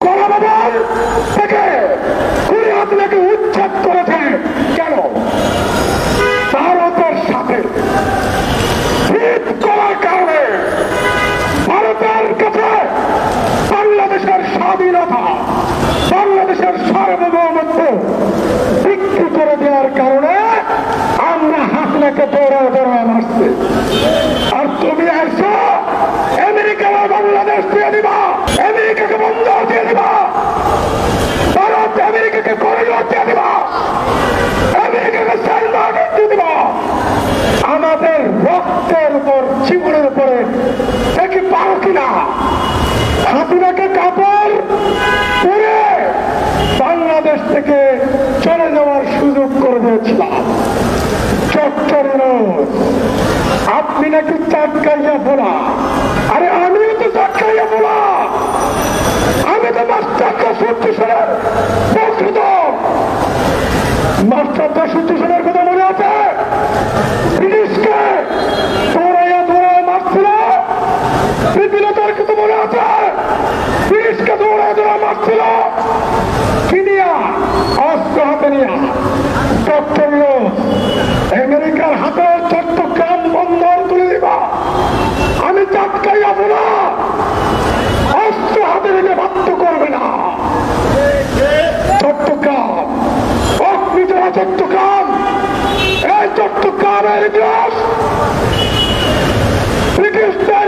গণভবন থেকে কুড়িয়াতলাকে উচ্ছেদ করেছে কেন? ভারতের সাথে হিত করার কারণে ভারতের কাছে বাংলাদেশের স্বাধীনতা, বাংলাদেশের সার্বভৌমত্ব বিক্রি করে দেওয়ার কারণে আমরা হাসনাকে দৌড়ায় মারছি। আর তুমি আসছো আমেরিকারা বাংলাদেশ দিয়ে দিবা, আমেরিকাকে বন্দর দিয়ে দিবা, ভারত আমেরিকাকে করিডোর দিয়ে দিবা, আমেরিকাকে সেল মার্কেট দিয়ে দিবা। আমাদের রক্তের উপর, জীবনের উপরে দেখি পারো কিনা? হাসিনাকে কাপড় পরে বাংলাদেশ থেকে চলে যাওয়ার সুযোগ করে দিয়েছিলাম। আপনি নাকি চাটকাইয়া বলা, আরে আমিও তো চাটকাইয়া বলা, আমি তো মাস্টার ৬৪ সালের প্রকৃত মাস্টার ৬৪ সালের কথা মনে আছে? ব্রিটিশকে দৌড়াইয়া মারছিল, বিপিনতার কথা মনে আছে? ব্রিটিশকে দৌড়াইয়া মারছিল কিনিয়া, অস্ত্র হাতে নিয়া। ডক্টর আমেরিকার হাতে চট্টগ্রাম বন্দর তুলে দিবা, আমি চাটকাইয়া বলা, অস্ত্র হাতে নিতে বাধ্য করবে না। চট্টগ্রাম অগ্নিজলা, চট্টগ্রাম, এই চট্টগ্রামের ইতিহাস ব্রিটিশদের